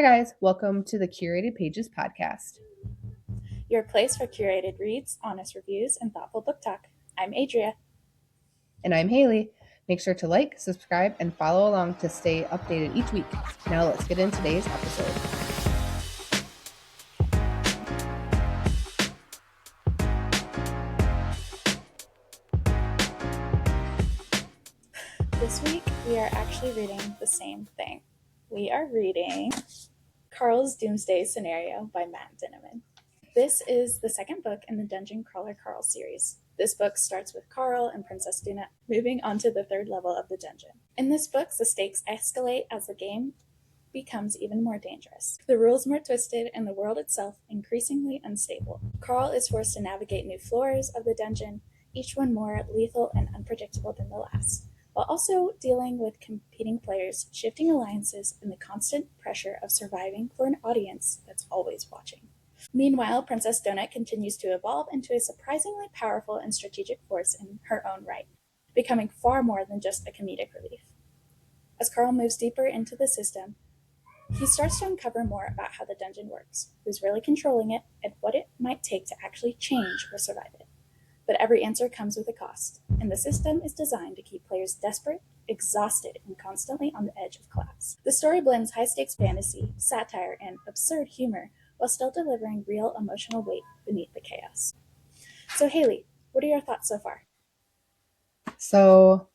Hi guys, welcome to the Curated Pages Podcast. Your place for curated reads, honest reviews, and thoughtful book talk. I'm Adria. And I'm Haley. Make sure to like, subscribe, and follow along to stay updated each week. Now let's get into today's episode. This week, we are actually reading the same thing. We are reading Carl's Doomsday Scenario by Matt Dinniman. This is the second book in the Dungeon Crawler Carl series. This book starts with Carl and Princess Duna moving on to the third level of the dungeon. In this book, the stakes escalate as the game becomes even more dangerous. The rules more twisted and the world itself increasingly unstable. Carl is forced to navigate new floors of the dungeon, each one more lethal and unpredictable than the last, while also dealing with competing players, shifting alliances, and the constant pressure of surviving for an audience that's always watching. Meanwhile, Princess Donut continues to evolve into a surprisingly powerful and strategic force in her own right, becoming far more than just a comedic relief. As Carl moves deeper into the system, he starts to uncover more about how the dungeon works, who's really controlling it, and what it might take to actually change or survive it. But every answer comes with a cost, and the system is designed to keep players desperate, exhausted, and constantly on the edge of collapse. The story blends high-stakes fantasy, satire, and absurd humor, while still delivering real emotional weight beneath the chaos. So Haley, what are your thoughts so far? So,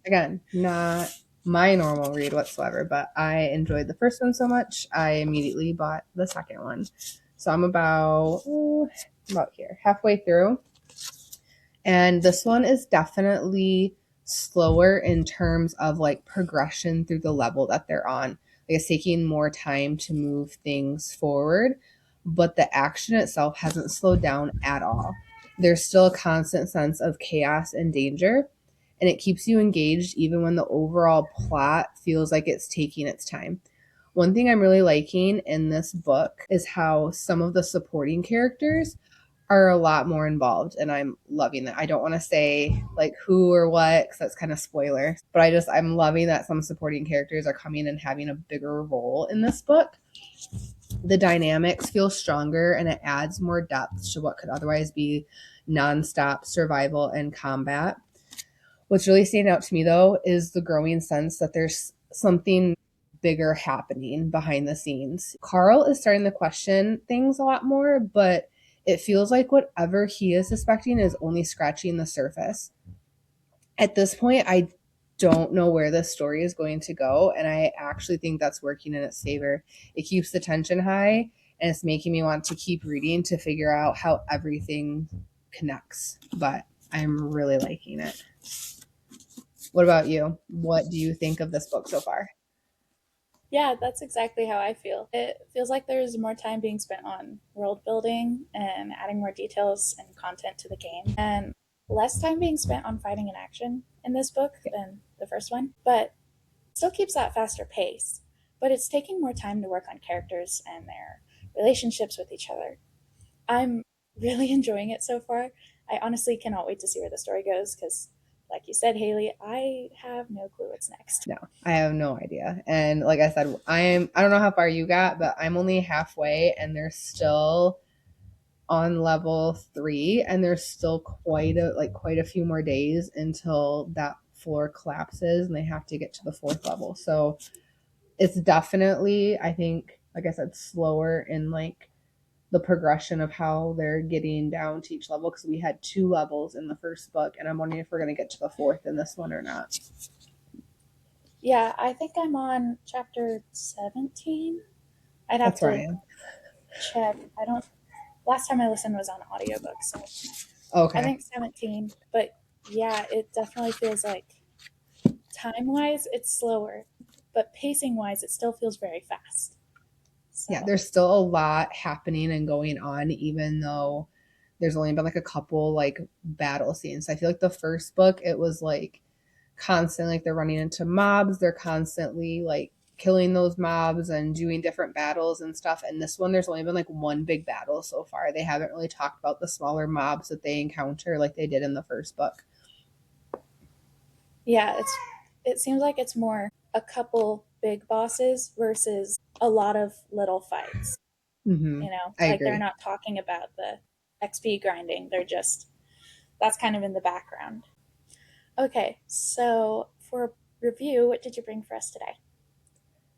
again, not my normal read whatsoever, but I enjoyed the first one so much, I immediately bought the second one. So I'm about here, halfway through. And this one is definitely slower in terms of like progression through the level that they're on. Like it's taking more time to move things forward, but the action itself hasn't slowed down at all. There's still a constant sense of chaos and danger, and it keeps you engaged even when the overall plot feels like it's taking its time. One thing I'm really liking in this book is how some of the supporting characters are a lot more involved, and I'm loving that. I don't want to say like who or what because that's kind of spoiler, but I'm loving that some supporting characters are coming and having a bigger role in this book. The dynamics feel stronger and it adds more depth to what could otherwise be nonstop survival and combat. What's really standing out to me though is the growing sense that there's something bigger happening behind the scenes. Carl is starting to question things a lot more, but it feels like whatever he is suspecting is only scratching the surface. At this point, I don't know where this story is going to go, and I actually think that's working in its favor. It keeps the tension high, and it's making me want to keep reading to figure out how everything connects, but I'm really liking it. What about you? What do you think of this book so far? Yeah, that's exactly how I feel. It feels like there's more time being spent on world building and adding more details and content to the game, and less time being spent on fighting and action in this book than the first one, but still keeps that faster pace. But it's taking more time to work on characters and their relationships with each other. I'm really enjoying it so far. I honestly cannot wait to see where the story goes because, like you said, Haley, I have no clue what's next. No, I have no idea. And like I said, I don't know how far you got, but I'm only halfway and they're still on level 3 and there's still quite a few more days until that floor collapses and they have to get to the 4th level. So it's definitely, I think, like I said, slower in like the progression of how they're getting down to each level because we had 2 levels in the first book and I'm wondering if we're going to get to the 4th in this one or not. Yeah, I think I'm on chapter 17. I'd have to check. I don't. Last time I listened was on audiobook, so Okay. I think 17. But yeah, it definitely feels like time-wise it's slower, but pacing-wise it still feels very fast. So. Yeah, there's still a lot happening and going on, even though there's only been like a couple like battle scenes. I feel like the first book, it was like constantly like they're running into mobs, they're constantly like killing those mobs and doing different battles and stuff. And this one, there's only been like one big battle so far. They haven't really talked about the smaller mobs that they encounter like they did in the first book. Yeah, it seems like it's more a couple big bosses versus a lot of little fights. Mm-hmm. I Like they're agree. not talking about the XP grinding, they're just, that's kind of in the background. Okay, so for review, what did you bring for us today?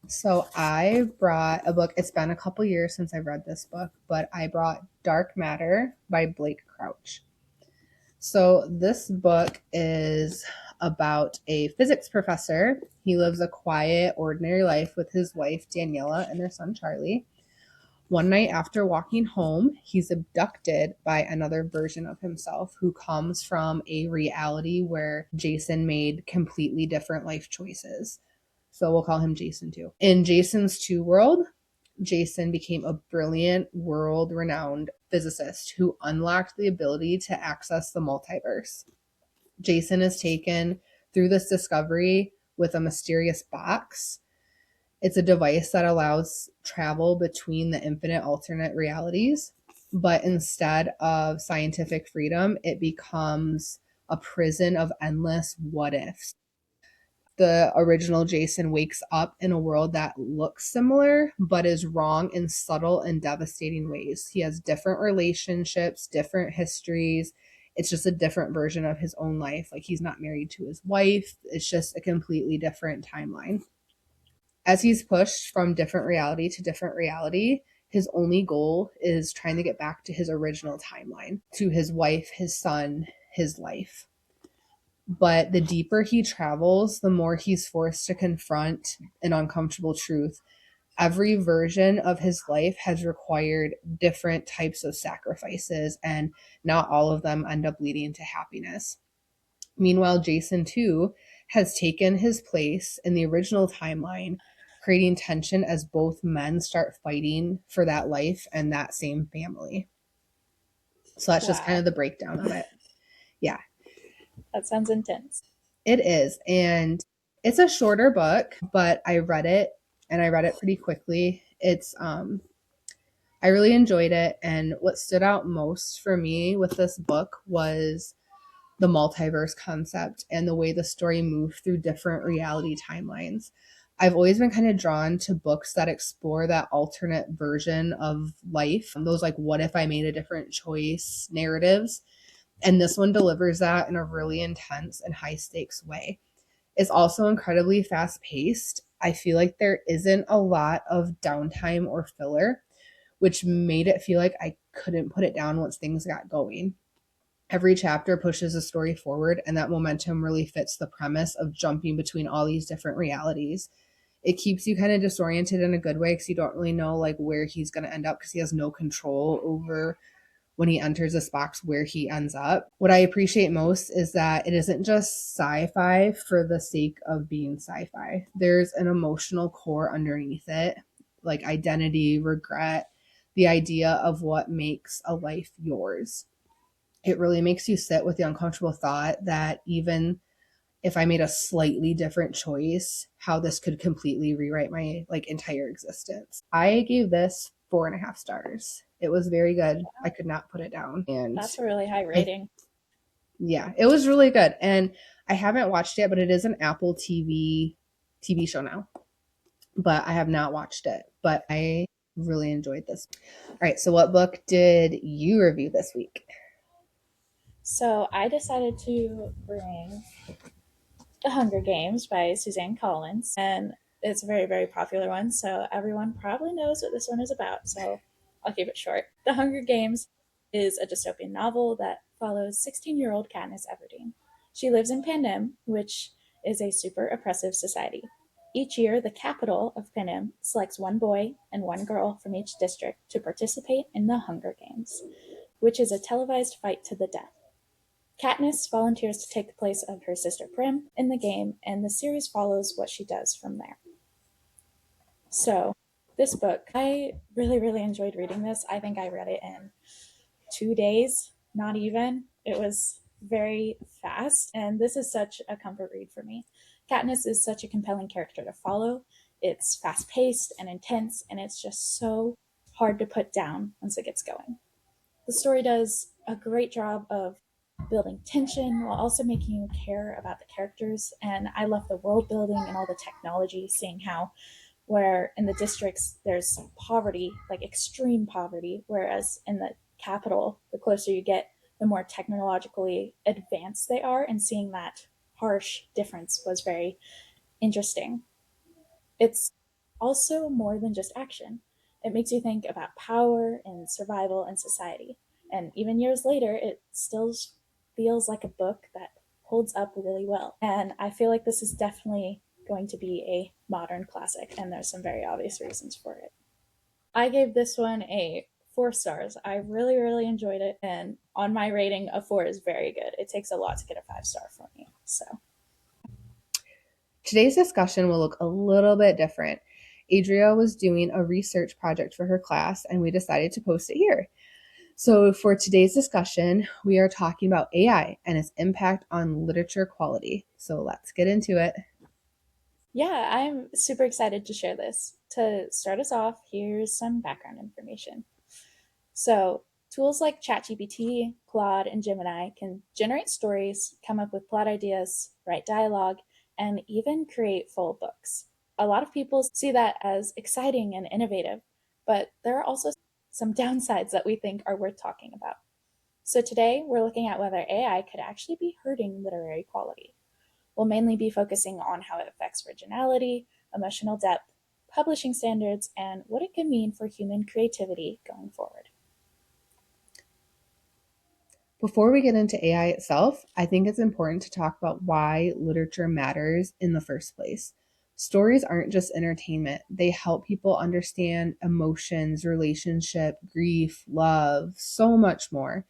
So I brought a book. It's been a couple years since I've read this book, but I brought Dark Matter by Blake Crouch. So this book is about a physics professor. He lives a quiet, ordinary life with his wife, Daniela, and their son, Charlie. One night after walking home, he's abducted by another version of himself who comes from a reality where Jason made completely different life choices. So we'll call him Jason 2. In Jason's 2 world, Jason became a brilliant, world renowned physicist who unlocked the ability to access the multiverse. Jason is taken through this discovery with a mysterious box. It's a device that allows travel between the infinite alternate realities, but instead of scientific freedom, it becomes a prison of endless what ifs. The original Jason wakes up in a world that looks similar, but is wrong in subtle and devastating ways. He has different relationships, different histories. It's just a different version of his own life. Like he's not married to his wife. It's just a completely different timeline. As he's pushed from different reality to different reality, his only goal is trying to get back to his original timeline, to his wife, his son, his life. But the deeper he travels, the more he's forced to confront an uncomfortable truth. Every version of his life has required different types of sacrifices, and not all of them end up leading to happiness. Meanwhile, Jason, too, has taken his place in the original timeline, creating tension as both men start fighting for that life and that same family. So that's just kind Wow, of the breakdown of it. Yeah. that sounds intense. It is. And it's a shorter book, but I read it and I read it pretty quickly. I really enjoyed it. And what stood out most for me with this book was the multiverse concept and the way the story moved through different reality timelines. I've always been kind of drawn to books that explore that alternate version of life, those like what if I made a different choice narratives. And this one delivers that in a really intense and high stakes way. Is also incredibly fast paced. I feel like there isn't a lot of downtime or filler, which made it feel like I couldn't put it down once things got going. Every chapter pushes a story forward, and that momentum really fits the premise of jumping between all these different realities. It keeps you kind of disoriented in a good way because you don't really know like where he's going to end up because he has no control over when he enters this box where he ends up. What I appreciate most is that it isn't just sci-fi for the sake of being sci-fi. There's an emotional core underneath it, like identity, regret, the idea of what makes a life yours. It really makes you sit with the uncomfortable thought that even if I made a slightly different choice, how this could completely rewrite my like entire existence. I gave this 4.5 stars. It was very good. I could not put it down. And That's a really high I rating. yeah, it was really good. And I haven't watched it, but it is an Apple TV show now. But I have not watched it. But I really enjoyed this. All right, so what book did you review this week? So I decided to bring The Hunger Games by Suzanne Collins, and it's a very, very popular one, so everyone probably knows what this one is about, so I'll keep it short. The Hunger Games is a dystopian novel that follows 16-year-old Katniss Everdeen. She lives in Panem, which is a super oppressive society. Each year, the capital of Panem selects one boy and one girl from each district to participate in the Hunger Games, which is a televised fight to the death. Katniss volunteers to take the place of her sister Prim in the game, and the series follows what she does from there. So, this book, I really, really enjoyed reading this. I think I read it in 2 days, not even. It was very fast, and this is such a comfort read for me. Katniss is such a compelling character to follow. It's fast paced and intense, and it's just so hard to put down once it gets going. The story does a great job of building tension while also making you care about the characters. And I love the world building and all the technology, seeing how where in the districts there's poverty, like extreme poverty, whereas in the capital, the closer you get, the more technologically advanced they are, and seeing that harsh difference was very interesting. It's also more than just action. It makes you think about power and survival and society. And even years later, it still feels like a book that holds up really well. And I feel like this is definitely going to be a modern classic, and there's some very obvious reasons for it. I gave this one a 4 stars. I really, really enjoyed it. And on my rating, a 4 is very good. It takes a lot to get a 5 star for me. So Today's discussion will look a little bit different. Adria was doing a research project for her class, and we decided to post it here. So, for today's discussion, we are talking about AI and its impact on literature quality. So, let's get into it. yeah, I'm super excited to share this. To start us off, here's some background information. So, tools like ChatGPT, Claude, and Gemini can generate stories, come up with plot ideas, write dialogue, and even create full books. A lot of people see that as exciting and innovative, but there are also some downsides that we think are worth talking about. So, today we're looking at whether AI could actually be hurting literary quality. We'll mainly be focusing on how it affects originality, emotional depth, publishing standards, and what it could mean for human creativity going forward. Before we get into AI itself, I think it's important to talk about why literature matters in the first place. Stories aren't just entertainment, they help people understand emotions, relationship, grief, love, so much more.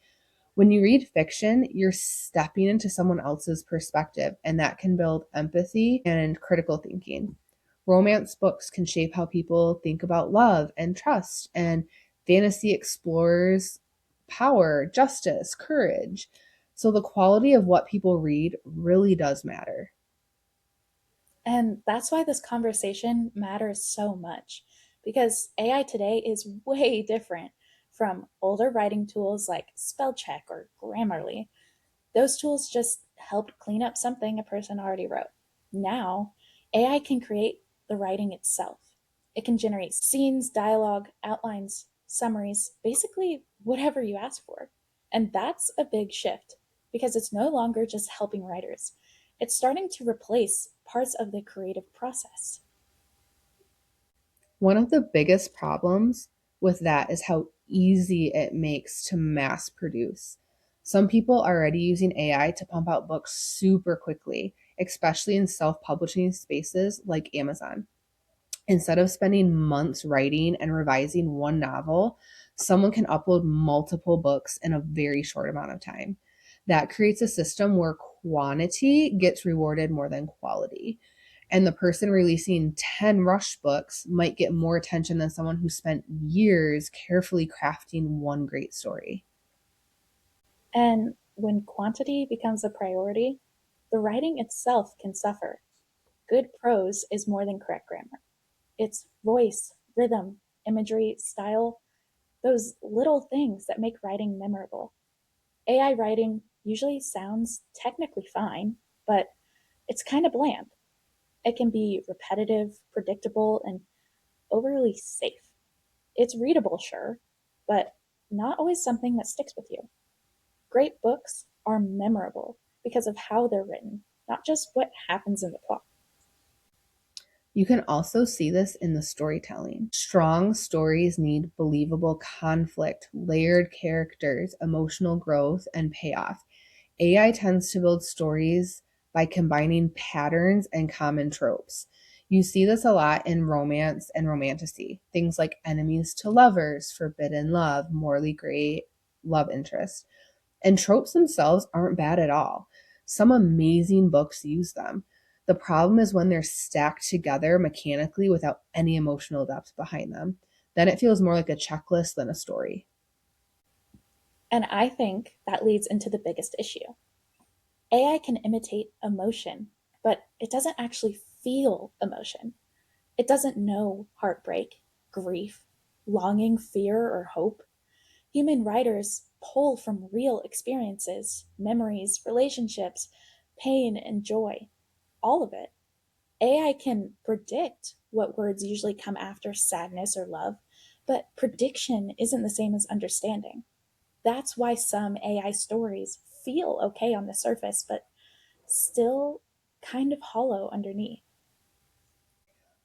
When you read fiction, you're stepping into someone else's perspective, and that can build empathy and critical thinking. Romance books can shape how people think about love and trust, and fantasy explores power, justice, courage. So the quality of what people read really does matter. And that's why this conversation matters so much, because AI today is way different from older writing tools like spell check or Grammarly. Those tools just helped clean up something a person already wrote. Now, AI can create the writing itself. It can generate scenes, dialogue, outlines, summaries, basically whatever you ask for. And that's a big shift because it's no longer just helping writers, it's starting to replace parts of the creative process. One of the biggest problems with that is how easy it makes to mass produce. Some people are already using AI to pump out books super quickly, especially in self publishing spaces like Amazon. Instead of spending months writing and revising one novel, someone can upload multiple books in a very short amount of time. That creates a system where quantity gets rewarded more than quality. And the person releasing 10 rush books might get more attention than someone who spent years carefully crafting one great story. And when quantity becomes a priority, the writing itself can suffer. Good prose is more than correct grammar. It's voice, rhythm, imagery, style, those little things that make writing memorable. AI writing usually sounds technically fine, but it's kind of bland. It can be repetitive, predictable, and overly safe. It's readable, sure, but not always something that sticks with you. Great books are memorable because of how they're written, not just what happens in the plot. You can also see this in the storytelling. Strong stories need believable conflict, layered characters, emotional growth, and payoff. AI tends to build stories by combining patterns and common tropes. You see this a lot in romance and romantasy. Things like enemies to lovers, forbidden love, morally gray love interest. And tropes themselves aren't bad at all. Some amazing books use them. The problem is when they're stacked together mechanically without any emotional depth behind them. Then it feels more like a checklist than a story. And I think that leads into the biggest issue. AI can imitate emotion, but it doesn't actually feel emotion. It doesn't know heartbreak, grief, longing, fear, or hope. Human writers pull from real experiences, memories, relationships, pain, and joy, all of it. AI can predict what words usually come after sadness or love, but prediction isn't the same as understanding. That's why some AI stories feel okay on the surface, but still kind of hollow underneath.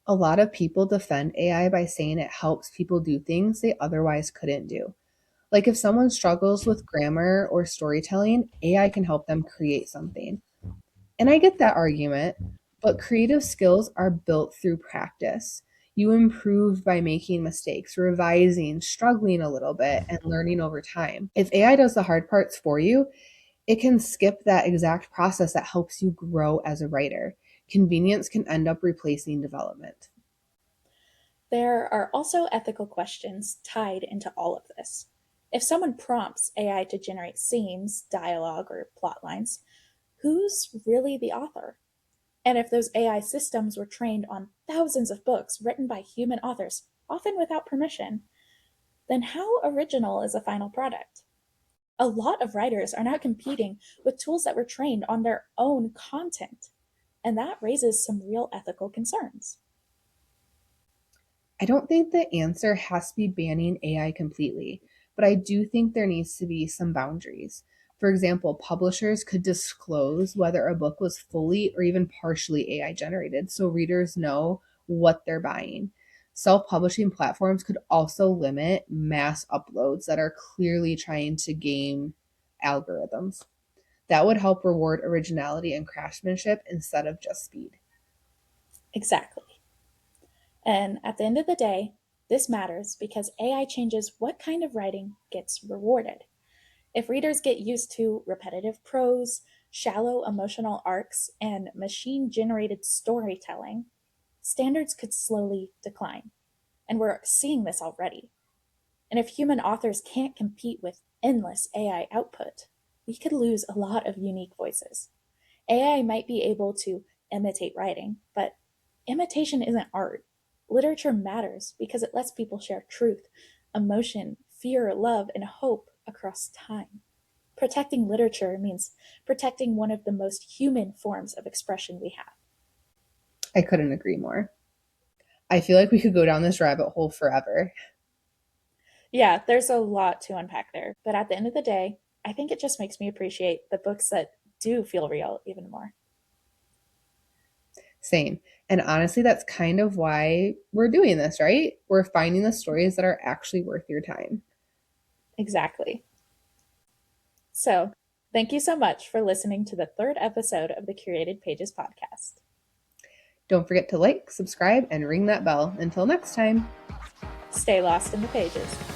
A lot of people defend AI by saying it helps people do things they otherwise couldn't do. Like if someone struggles with grammar or storytelling, AI can help them create something. And I get that argument, but creative skills are built through practice. You improve by making mistakes, revising, struggling a little bit, and learning over time. If AI does the hard parts for you, it can skip that exact process that helps you grow as a writer. Convenience can end up replacing development. There are also ethical questions tied into all of this. If someone prompts AI to generate scenes, dialogue, or plot lines, who's really the author? And if those AI systems were trained on thousands of books written by human authors, often without permission, then how original is a final product? A lot of writers are now competing with tools that were trained on their own content, and that raises some real ethical concerns. I don't think the answer has to be banning AI completely, but I do think there needs to be some boundaries. For example, publishers could disclose whether a book was fully or even partially AI generated so readers know what they're buying. Self publishing platforms could also limit mass uploads that are clearly trying to game algorithms. That would help reward originality and craftsmanship instead of just speed. Exactly. And at the end of the day, this matters because AI changes what kind of writing gets rewarded. If readers get used to repetitive prose, shallow emotional arcs, and machine generated storytelling, standards could slowly decline. And we're seeing this already. And if human authors can't compete with endless AI output, we could lose a lot of unique voices. AI might be able to imitate writing, but imitation isn't art. Literature matters because it lets people share truth, emotion, fear, love, and hope across time. Protecting literature means protecting one of the most human forms of expression we have. I couldn't agree more. I feel like we could go down this rabbit hole forever. Yeah, there's a lot to unpack there, but at the end of the day, I think it just makes me appreciate the books that do feel real even more. Same. And honestly, that's kind of why we're doing this, right? We're finding the stories that are actually worth your time. Exactly. So, thank you so much for listening to the third episode of the Curated Pages podcast. Don't forget to like, subscribe, and ring that bell. Until next time. Stay lost in the pages.